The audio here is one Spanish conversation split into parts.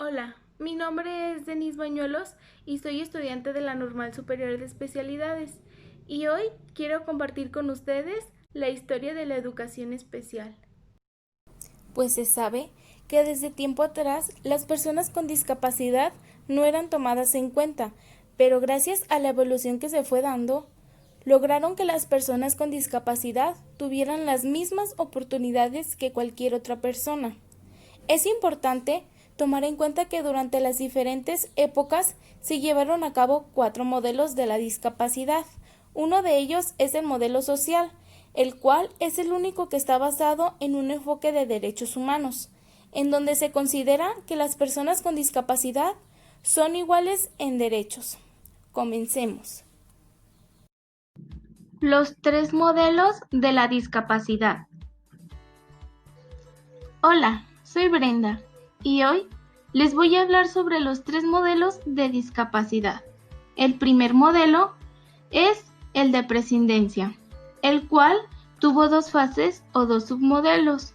Hola, mi nombre es Denise Bañuelos y soy estudiante de la Normal Superior de Especialidades y hoy quiero compartir con ustedes la historia de la educación especial. Pues se sabe que desde tiempo atrás las personas con discapacidad no eran tomadas en cuenta, pero gracias a la evolución que se fue dando, lograron que las personas con discapacidad tuvieran las mismas oportunidades que cualquier otra persona. Es importante tomar en cuenta que durante las diferentes épocas se llevaron a cabo 4 modelos de la discapacidad. Uno de ellos es el modelo social, el cual es el único que está basado en un enfoque de derechos humanos, en donde se considera que las personas con discapacidad son iguales en derechos. Comencemos. Los 3 modelos de la discapacidad. Hola, soy Brenda y hoy les voy a hablar sobre los 3 modelos de discapacidad. El primer modelo es el de prescindencia, el cual tuvo 2 fases o 2 submodelos.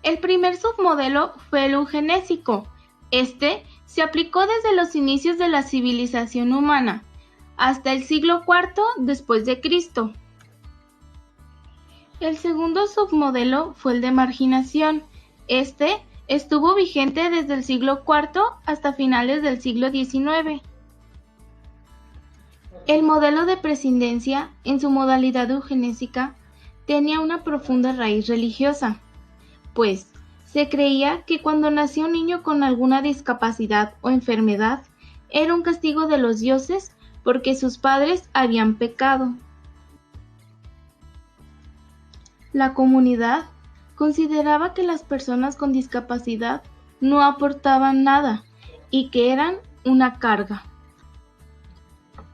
El primer submodelo fue el eugenésico. Este se aplicó desde los inicios de la civilización humana hasta el siglo IV después de Cristo. El segundo submodelo fue el de marginación. Este estuvo vigente desde el siglo IV hasta finales del siglo XIX. El modelo de prescindencia, en su modalidad eugenésica, tenía una profunda raíz religiosa, pues se creía que cuando nacía un niño con alguna discapacidad o enfermedad, era un castigo de los dioses porque sus padres habían pecado. La comunidad consideraba que las personas con discapacidad no aportaban nada y que eran una carga.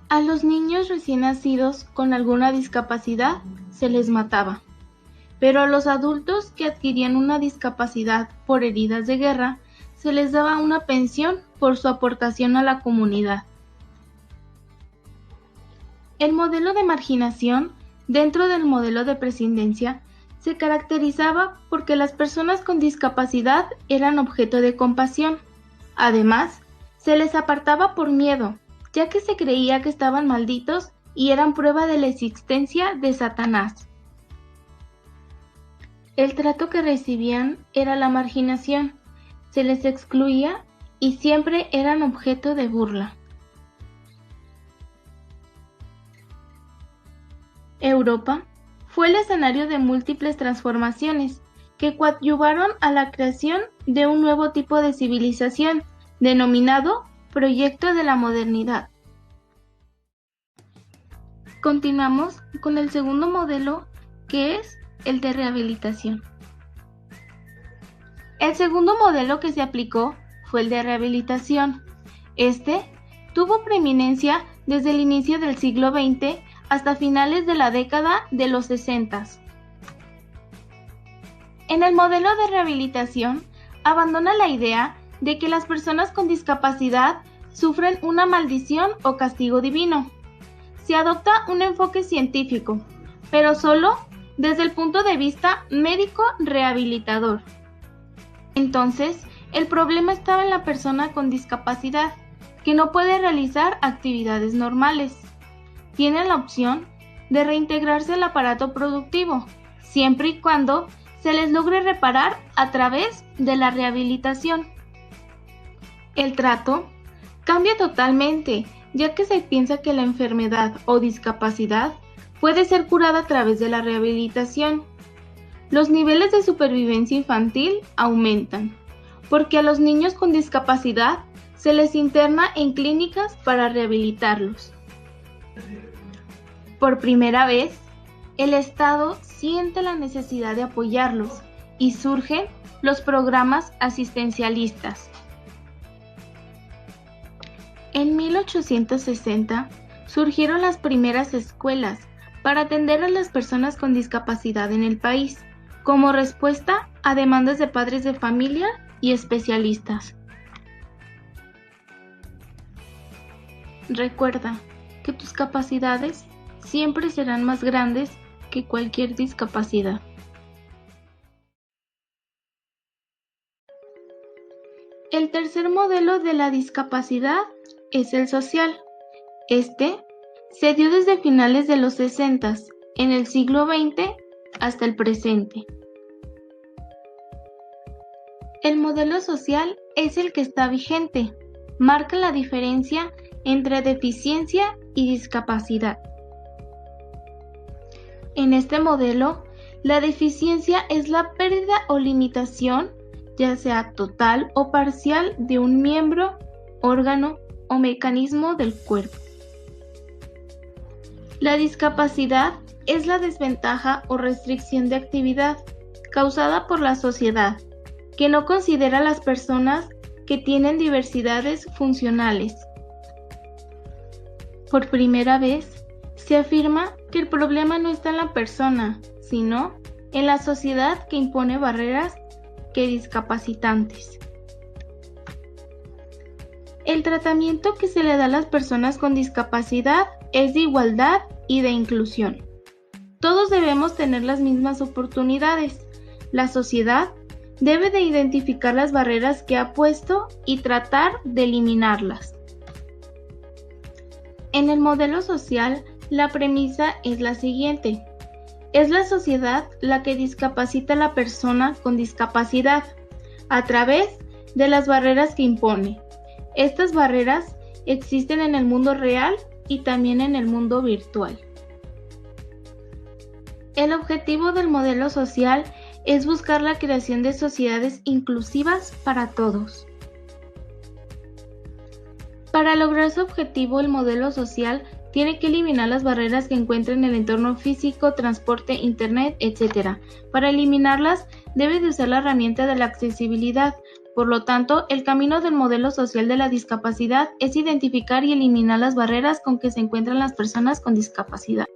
A los niños recién nacidos con alguna discapacidad se les mataba, pero a los adultos que adquirían una discapacidad por heridas de guerra se les daba una pensión por su aportación a la comunidad. El modelo de marginación, dentro del modelo de prescindencia, se caracterizaba porque las personas con discapacidad eran objeto de compasión. Además, se les apartaba por miedo, ya que se creía que estaban malditos y eran prueba de la existencia de Satanás. El trato que recibían era la marginación, se les excluía y siempre eran objeto de burla. Europa fue el escenario de múltiples transformaciones que coadyuvaron a la creación de un nuevo tipo de civilización, denominado Proyecto de la Modernidad. Continuamos con el segundo modelo, que es el de rehabilitación. El segundo modelo que se aplicó fue el de rehabilitación. Este tuvo preeminencia desde el inicio del siglo XX hasta finales de la década de los 60. En el modelo de rehabilitación, abandona la idea de que las personas con discapacidad sufren una maldición o castigo divino. Se adopta un enfoque científico, pero solo desde el punto de vista médico rehabilitador. Entonces, el problema estaba en la persona con discapacidad, que no puede realizar actividades normales. Tiene la opción de reintegrarse al aparato productivo, siempre y cuando se les logre reparar a través de la rehabilitación. El trato cambia totalmente, ya que se piensa que la enfermedad o discapacidad puede ser curada a través de la rehabilitación. Los niveles de supervivencia infantil aumentan, porque a los niños con discapacidad se les interna en clínicas para rehabilitarlos. Por primera vez, el Estado siente la necesidad de apoyarlos y surgen los programas asistencialistas. En 1860 surgieron las primeras escuelas para atender a las personas con discapacidad en el país, como respuesta a demandas de padres de familia y especialistas. Recuerda que tus capacidades siempre serán más grandes que cualquier discapacidad. El tercer modelo de la discapacidad es el social. Este se dio desde finales de los 60 en el siglo XX hasta el presente. El modelo social es el que está vigente, marca la diferencia entre deficiencia y discapacidad. En este modelo, la deficiencia es la pérdida o limitación, ya sea total o parcial, de un miembro, órgano o mecanismo del cuerpo. La discapacidad es la desventaja o restricción de actividad causada por la sociedad, que no considera a las personas que tienen diversidades funcionales. Por primera vez, se afirma que el problema no está en la persona, sino en la sociedad que impone barreras que discapacitantes. El tratamiento que se le da a las personas con discapacidad es de igualdad y de inclusión. Todos debemos tener las mismas oportunidades. La sociedad debe de identificar las barreras que ha puesto y tratar de eliminarlas. En el modelo social, la premisa es la siguiente: es la sociedad la que discapacita a la persona con discapacidad a través de las barreras que impone. Estas barreras existen en el mundo real y también en el mundo virtual. El objetivo del modelo social es buscar la creación de sociedades inclusivas para todos. Para lograr su objetivo, el modelo social tiene que eliminar las barreras que encuentra en el entorno físico, transporte, internet, etc. Para eliminarlas, debe de usar la herramienta de la accesibilidad. Por lo tanto, el camino del modelo social de la discapacidad es identificar y eliminar las barreras con que se encuentran las personas con discapacidad.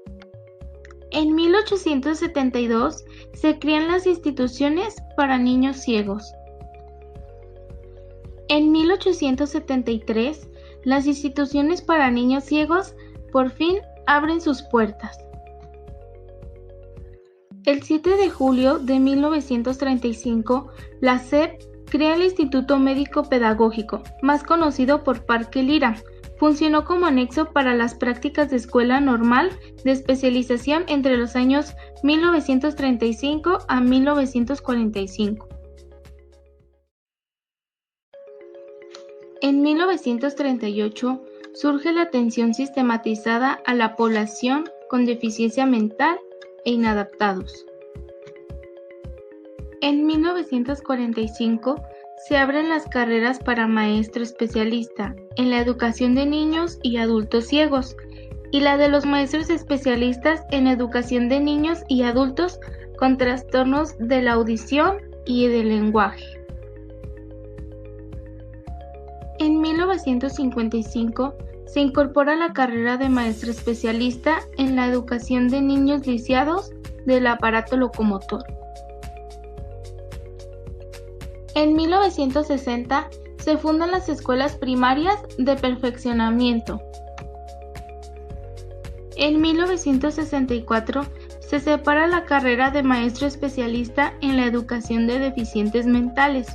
En 1872 se crean las instituciones para niños ciegos. En 1873, las instituciones para niños ciegos por fin abren sus puertas. El 7 de julio de 1935, la SEP crea el Instituto Médico Pedagógico, más conocido por Parque Lira. Funcionó como anexo para las prácticas de escuela normal de especialización entre los años 1935 a 1945. En 1938 surge la atención sistematizada a la población con deficiencia mental e inadaptados. En 1945 se abren las carreras para maestro especialista en la educación de niños y adultos ciegos y la de los maestros especialistas en educación de niños y adultos con trastornos de la audición y del lenguaje. En 1955 se incorpora la carrera de maestro especialista en la educación de niños lisiados del aparato locomotor. En 1960 se fundan las escuelas primarias de perfeccionamiento. En 1964 se separa la carrera de maestro especialista en la educación de deficientes mentales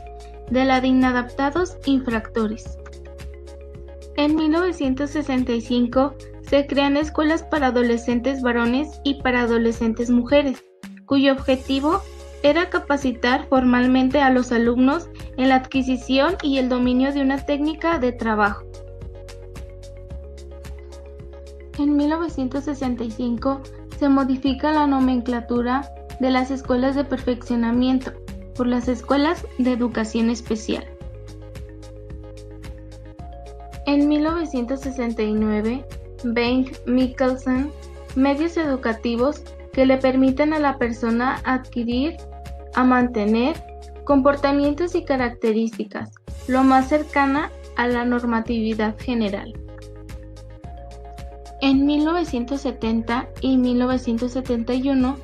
de la de inadaptados infractores. En 1965 se crean escuelas para adolescentes varones y para adolescentes mujeres, cuyo objetivo era capacitar formalmente a los alumnos en la adquisición y el dominio de una técnica de trabajo. En 1965 se modifica la nomenclatura de las escuelas de perfeccionamiento por las escuelas de educación especial. En 1969, Bengt Mikkelsen, medios educativos que le permiten a la persona adquirir, a mantener, comportamientos y características lo más cercana a la normatividad general. En 1970 y 1971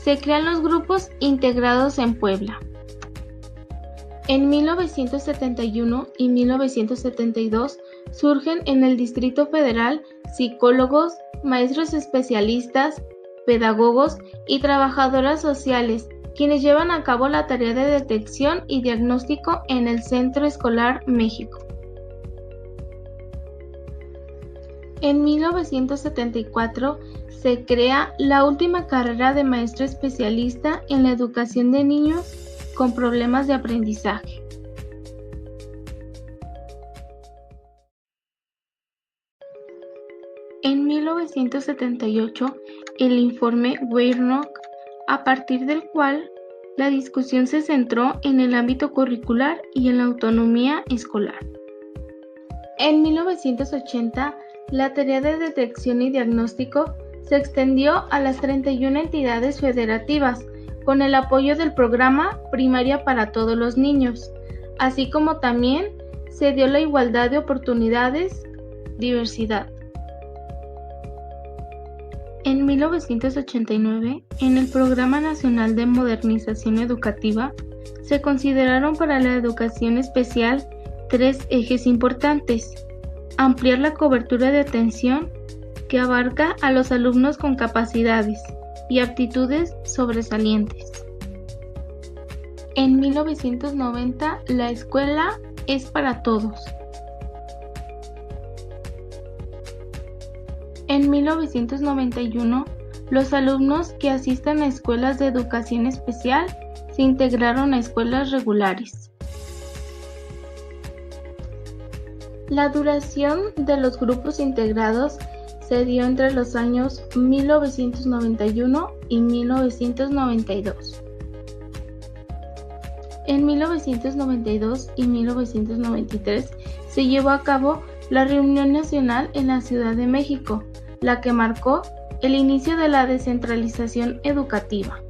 se crean los grupos integrados en Puebla. En 1971 y 1972 surgen en el Distrito Federal psicólogos, maestros especialistas, pedagogos y trabajadoras sociales quienes llevan a cabo la tarea de detección y diagnóstico en el Centro Escolar México. En 1974 se crea la última carrera de maestro especialista en la educación de niños con problemas de aprendizaje. En 1978, el informe Warnock, a partir del cual la discusión se centró en el ámbito curricular y en la autonomía escolar. En 1980, la tarea de detección y diagnóstico se extendió a las 31 entidades federativas, con el apoyo del programa Primaria para todos los niños, así como también se dio la igualdad de oportunidades, diversidad. En 1989, en el Programa Nacional de Modernización Educativa, se consideraron para la educación especial 3 ejes importantes: ampliar la cobertura de atención, que abarca a los alumnos con capacidades y aptitudes sobresalientes. En 1990, la escuela es para todos. En 1991, los alumnos que asistan a escuelas de educación especial se integraron a escuelas regulares. La duración de los grupos integrados se dio entre los años 1991 y 1992. En 1992 y 1993 se llevó a cabo la Reunión Nacional en la Ciudad de México, la que marcó el inicio de la descentralización educativa.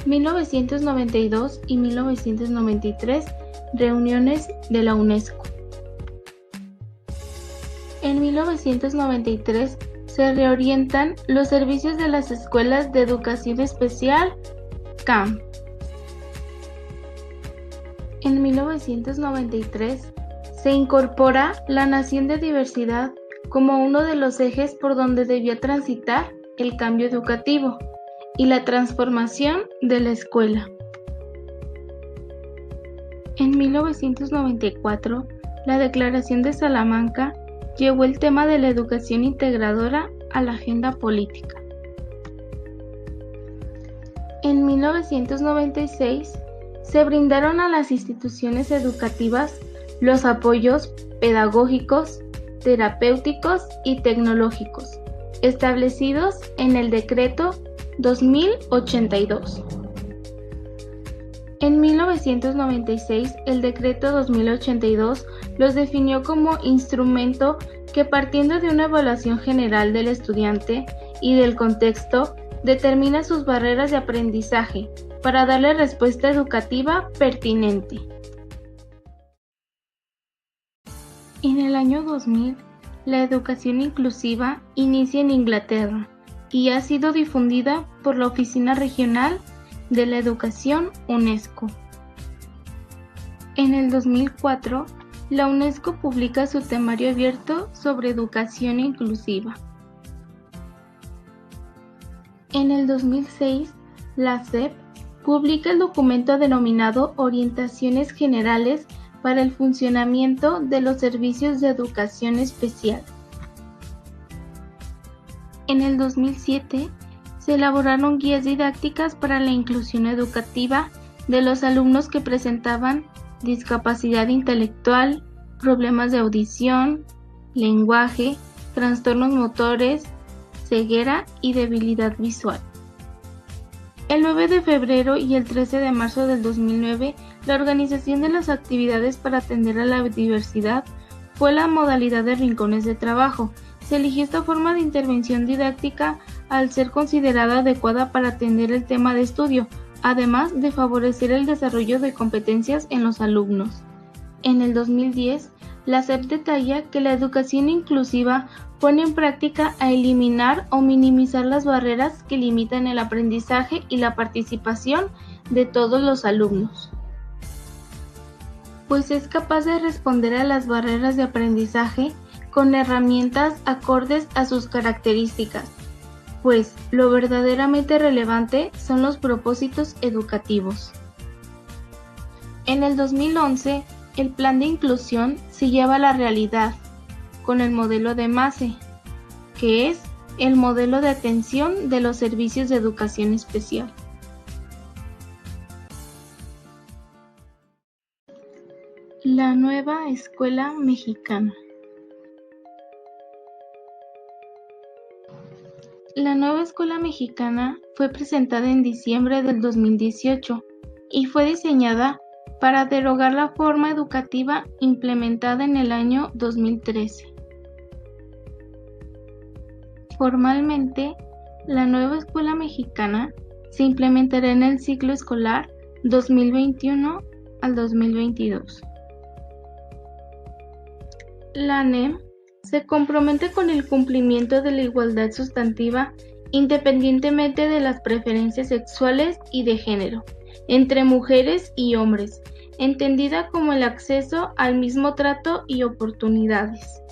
1992 y 1993, reuniones de la UNESCO. En 1993 se reorientan los servicios de las escuelas de educación especial, CAM. En 1993 se incorpora la noción de diversidad como uno de los ejes por donde debía transitar el cambio educativo y la transformación de la escuela. En 1994, la Declaración de Salamanca llevó el tema de la educación integradora a la agenda política. En 1996, se brindaron a las instituciones educativas los apoyos pedagógicos, terapéuticos y tecnológicos, establecidos en el Decreto 2082. En 1996, el Decreto 2082 los definió como instrumento que, partiendo de una evaluación general del estudiante y del contexto, determina sus barreras de aprendizaje para darle respuesta educativa pertinente. En el año 2000, la educación inclusiva inicia en Inglaterra y ha sido difundida por la Oficina Regional de la Educación UNESCO. En el 2004, la UNESCO publica su temario abierto sobre educación inclusiva. En el 2006, la SEP publica el documento denominado Orientaciones Generales para el funcionamiento de los servicios de educación especial. En el 2007, se elaboraron guías didácticas para la inclusión educativa de los alumnos que presentaban discapacidad intelectual, problemas de audición, lenguaje, trastornos motores, ceguera y debilidad visual. El 9 de febrero y el 13 de marzo del 2009, la organización de las actividades para atender a la diversidad fue la modalidad de rincones de trabajo. Se eligió esta forma de intervención didáctica al ser considerada adecuada para atender el tema de estudio, además de favorecer el desarrollo de competencias en los alumnos. En el 2010, la SEP detalla que la educación inclusiva pone en práctica a eliminar o minimizar las barreras que limitan el aprendizaje y la participación de todos los alumnos, pues es capaz de responder a las barreras de aprendizaje con herramientas acordes a sus características. pues lo verdaderamente relevante son los propósitos educativos. En el 2011, el plan de inclusión se lleva a la realidad con el modelo de MASE, que es el modelo de atención de los servicios de educación especial. La nueva escuela mexicana. La nueva escuela mexicana fue presentada en diciembre del 2018 y fue diseñada para derogar la forma educativa implementada en el año 2013. Formalmente, la nueva escuela mexicana se implementará en el ciclo escolar 2021 al 2022. La NEM se compromete con el cumplimiento de la igualdad sustantiva independientemente de las preferencias sexuales y de género, entre mujeres y hombres, entendida como el acceso al mismo trato y oportunidades.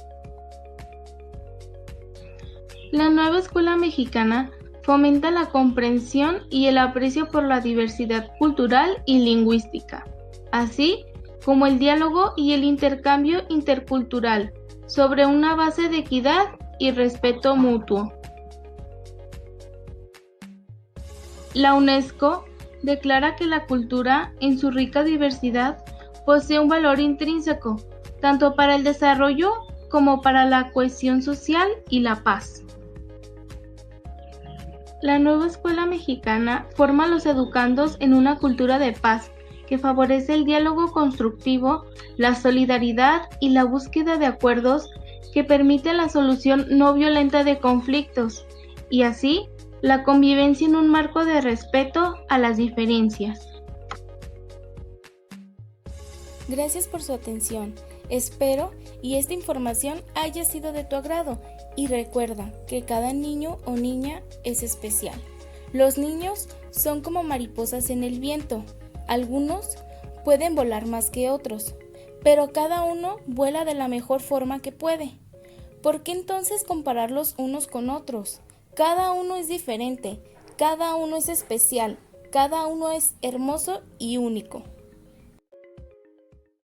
La nueva escuela mexicana fomenta la comprensión y el aprecio por la diversidad cultural y lingüística, así como el diálogo y el intercambio intercultural sobre una base de equidad y respeto mutuo. La UNESCO declara que la cultura, en su rica diversidad, posee un valor intrínseco, tanto para el desarrollo como para la cohesión social y la paz. La nueva escuela mexicana forma a los educandos en una cultura de paz que favorece el diálogo constructivo, la solidaridad y la búsqueda de acuerdos que permiten la solución no violenta de conflictos y así la convivencia en un marco de respeto a las diferencias. Gracias por su atención. Espero y esta información haya sido de tu agrado y recuerda que cada niño o niña es especial. Los niños son como mariposas en el viento. Algunos pueden volar más que otros, pero cada uno vuela de la mejor forma que puede. ¿Por qué entonces compararlos unos con otros? Cada uno es diferente, cada uno es especial, cada uno es hermoso y único.